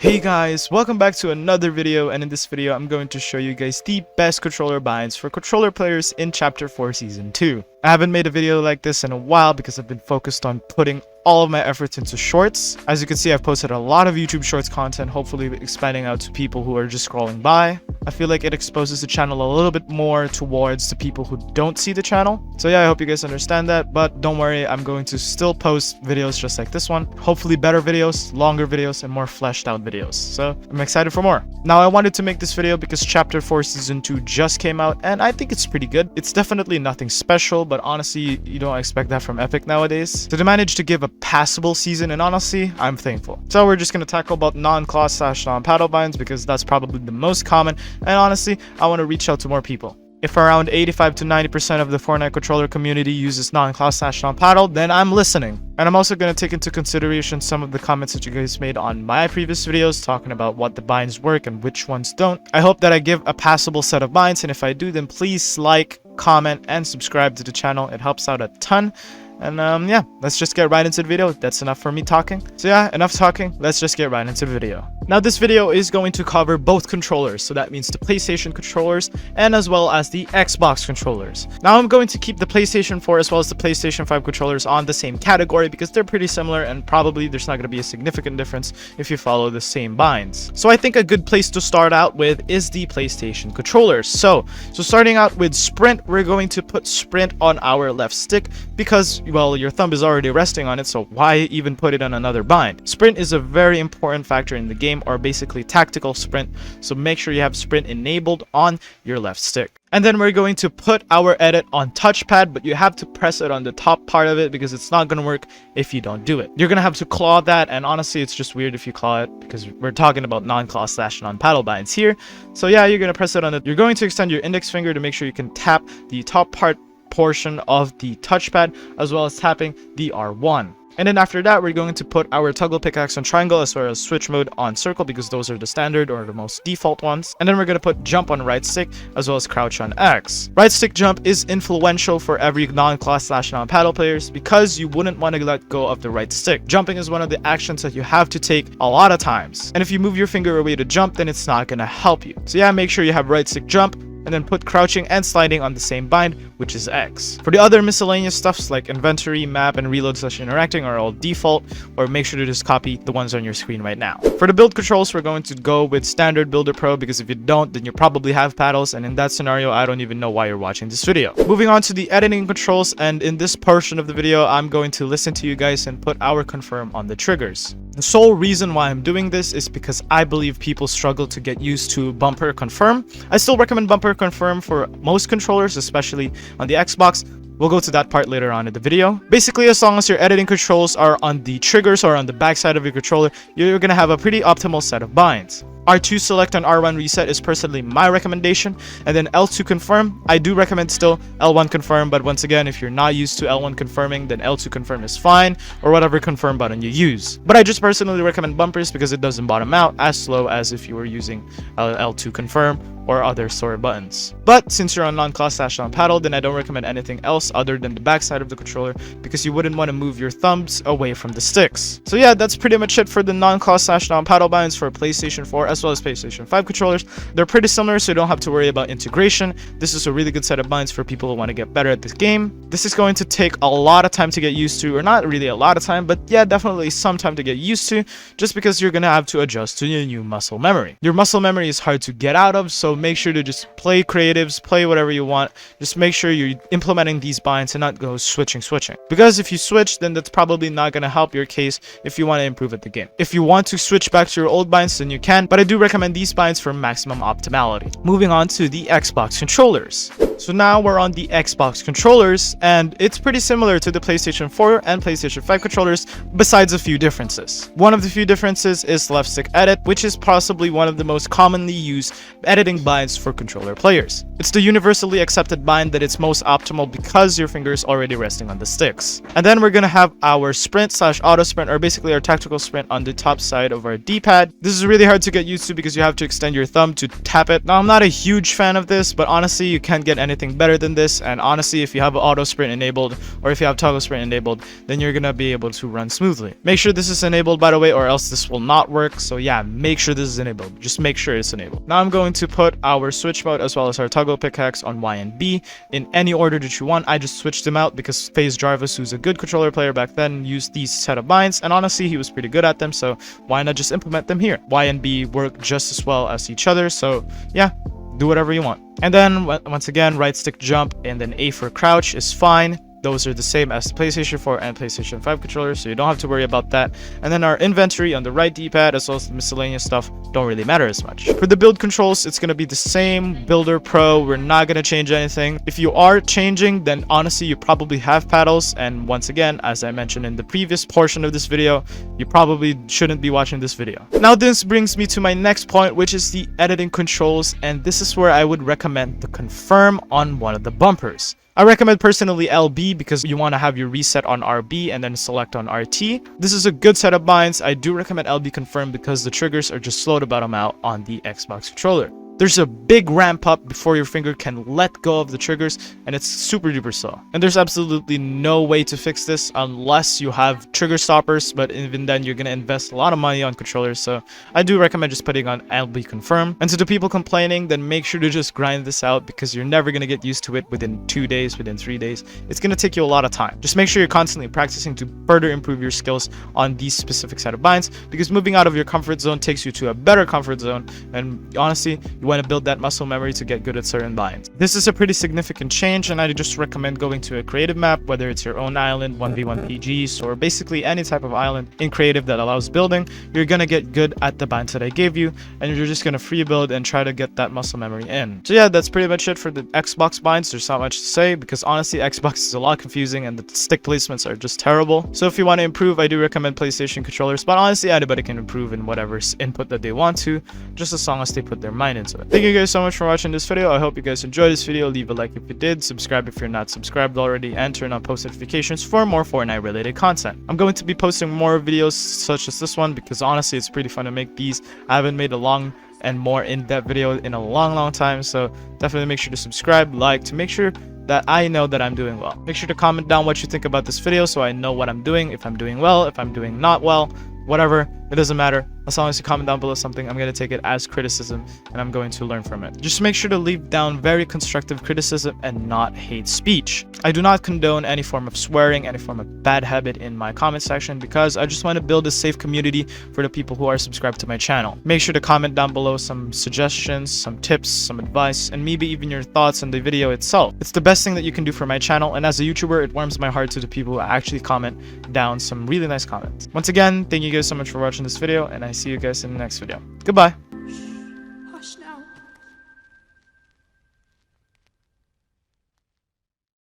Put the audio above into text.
Hey guys, welcome back to another video, and in this video I'm going to show you guys the best controller binds for controller players in Chapter 4 Season 2. I haven't made a video like this in a while because I've been focused on putting all of my efforts into shorts. As you can see, I've posted a lot of YouTube shorts content, hopefully expanding out to people who are just scrolling by. I feel like it exposes the channel a little bit more towards the people who don't see the channel. So yeah, I hope you guys understand that, but don't worry, I'm going to still post videos just like this one. Hopefully better videos, longer videos, and more fleshed out videos. So I'm excited for more. Now I wanted to make this video because Chapter 4 Season 2 just came out, and I think it's pretty good. It's definitely nothing special, but honestly, you don't expect that from Epic nowadays. So they managed to give a passable season, and honestly, I'm thankful. So we're just going to tackle about non-class/non-paddle binds because that's probably the most common, and honestly, I want to reach out to more people. If around 85 to 90% of the Fortnite controller community uses non-class/non-paddle, then I'm listening. And I'm also going to take into consideration some of the comments that you guys made on my previous videos talking about what the binds work and which ones don't. I hope that I give a passable set of binds, and if I do, then please like, comment, and subscribe to the channel. It helps out a ton. And yeah, let's just get right into the video. That's enough for me talking. So yeah, enough talking. Let's just get right into the video. Now this video is going to cover both controllers, so that means the PlayStation controllers and as well as the Xbox controllers. Now I'm going to keep the PlayStation 4 as well as the PlayStation 5 controllers on the same category because they're pretty similar, and probably there's not going to be a significant difference if you follow the same binds. So I think a good place to start out with is the PlayStation controllers. So starting out with Sprint, we're going to put Sprint on our left stick because, well, your thumb is already resting on it, so why even put it on another bind? Sprint is a very important factor in the game, or basically tactical sprint, so make sure you have Sprint enabled on your left stick. And then we're going to put our edit on touchpad, but you have to press it on the top part of it because it's not going to work if you don't do it. You're going to have to claw that, and honestly it's just weird if you claw it because we're talking about non-claw/non-paddle binds here. So yeah, you're going to press it on it. You're going to extend your index finger to make sure you can tap the top portion of the touchpad as well as tapping the R1. And then after that, we're going to put our toggle pickaxe on triangle as well as switch mode on circle because those are the standard or the most default ones. And then we're going to put jump on right stick as well as crouch on X. Right stick jump is influential for every non-class/non-paddle players because you wouldn't want to let go of the right stick. Jumping is one of the actions that you have to take a lot of times. And if you move your finger away to jump, then it's not going to help you. So yeah, make sure you have right stick jump, and then put crouching and sliding on the same bind, which is X. For the other miscellaneous stuffs like inventory, map, and reload/interacting are all default, or make sure to just copy the ones on your screen right now. For the build controls, we're going to go with standard builder pro because if you don't, then you probably have paddles, and in that scenario, I don't even know why you're watching this video. Moving on to the editing controls, and in this portion of the video, I'm going to listen to you guys and put our confirm on the triggers. The sole reason why I'm doing this is because I believe people struggle to get used to bumper confirm. I still recommend bumper confirm for most controllers, especially on the Xbox. We'll go to that part later on in the video. Basically, as long as your editing controls are on the triggers or on the backside of your controller, you're going to have a pretty optimal set of binds. R2 select and R1 reset is personally my recommendation, and then L2 confirm. I do recommend still L1 confirm, but once again, if you're not used to L1 confirming, then L2 confirm is fine, or whatever confirm button you use. But I just personally recommend bumpers because it doesn't bottom out as slow as if you were using L2 confirm or other sort buttons. But since you're on non-class/non-paddle, then I don't recommend anything else other than the backside of the controller because you wouldn't want to move your thumbs away from the sticks. So yeah, that's pretty much it for the non-class/non-paddle binds for PlayStation 4 as well as PlayStation 5 controllers. They're pretty similar, so you don't have to worry about integration. This is a really good set of binds for people who want to get better at this game. This is going to take a lot of time to get used to, or not really a lot of time, but yeah, definitely some time to get used to, just because you're going to have to adjust to your new muscle memory. Your muscle memory is hard to get out of, so make sure to just play creatives, play whatever you want. Just make sure you're implementing these binds and not go switching. Because if you switch, then that's probably not going to help your case if you want to improve at the game. If you want to switch back to your old binds, then you can, but I do recommend these binds for maximum optimality. Moving on to the Xbox controllers. So now we're on the Xbox controllers, and it's pretty similar to the PlayStation 4 and PlayStation 5 controllers, besides a few differences. One of the few differences is left stick edit, which is possibly one of the most commonly used editing binds for controller players. It's the universally accepted bind that it's most optimal because your finger is already resting on the sticks. And then we're gonna have our sprint slash auto sprint, or basically our tactical sprint, on the top side of our D-pad. This is really hard to get used to because you have to extend your thumb to tap it. Now, I'm not a huge fan of this, but honestly, you can't get anything better than this. And honestly, if you have auto sprint enabled, or if you have toggle sprint enabled, then you're gonna be able to run smoothly. Make sure this is enabled, by the way, or else this will not work. So yeah, make sure this is enabled. Just make sure it's enabled. Now I'm going to put our switch mode as well as our toggle pickaxe on Y and B in any order that you want. I just switched them out because FaZe Jarvis, who's a good controller player back then, used these set of binds, and honestly he was pretty good at them, so why not just implement them here? Y and B work just as well as each other, so yeah, do whatever you want. And then once again, right stick jump and then A for crouch is fine. Those are the same as the PlayStation 4 and PlayStation 5 controllers, so you don't have to worry about that. And then our inventory on the right D-pad as well as the miscellaneous stuff don't really matter as much. For the build controls, it's going to be the same Builder Pro. We're not going to change anything. If you are changing, then honestly you probably have paddles, and once again, as I mentioned in the previous portion of this video, you probably shouldn't be watching this video. Now this brings me to my next point, which is the editing controls, and this is where I would recommend the confirm on one of the bumpers. I recommend personally LB because you want to have your reset on RB and then select on RT. This is a good set of binds. I do recommend LB confirm because the triggers are just slow to bottom out on the Xbox controller. There's a big ramp up before your finger can let go of the triggers, and it's super duper slow. And there's absolutely no way to fix this unless you have trigger stoppers, but even then you're gonna invest a lot of money on controllers, so I do recommend just putting on LB confirm. And to the people complaining, then make sure to just grind this out because you're never gonna get used to it within 2 days, within 3 days. It's gonna take you a lot of time. Just make sure you're constantly practicing to further improve your skills on these specific set of binds, because moving out of your comfort zone takes you to a better comfort zone, and honestly, you want to build that muscle memory to get good at certain binds. This is a pretty significant change, and I just recommend going to a creative map, whether it's your own island, 1v1 PGs, or basically any type of island in creative that allows building. You're gonna get good at the binds that I gave you, and you're just gonna free build and try to get that muscle memory in. So yeah, that's pretty much it for the Xbox binds. There's not much to say because honestly Xbox is a lot confusing and the stick placements are just terrible. So if you want to improve, I do recommend PlayStation controllers, but honestly anybody can improve in whatever input that they want to, just as long as they put their mind into it. Thank you guys so much for watching this video. I hope you guys enjoyed this video. Leave a like if you did, subscribe if you're not subscribed already, and turn on post notifications for more Fortnite related content. I'm going to be posting more videos such as this one because honestly it's pretty fun to make these. I haven't made a long and more in-depth video in a long time, so definitely make sure to subscribe, like, to make sure that I know that I'm doing well. Make sure to comment down what you think about this video so I know what I'm doing, if I'm doing well, if I'm doing not well, whatever, it doesn't matter. As long as you comment down below something, I'm going to take it as criticism and I'm going to learn from it. Just make sure to leave down very constructive criticism and not hate speech. I do not condone any form of swearing, any form of bad habit in my comment section because I just want to build a safe community for the people who are subscribed to my channel. Make sure to comment down below some suggestions, some tips, some advice, and maybe even your thoughts on the video itself. It's the best thing that you can do for my channel, and as a YouTuber, it warms my heart to the people who actually comment down some really nice comments. Once again, thank you guys so much for watching this video, and I see you guys in the next video. Goodbye.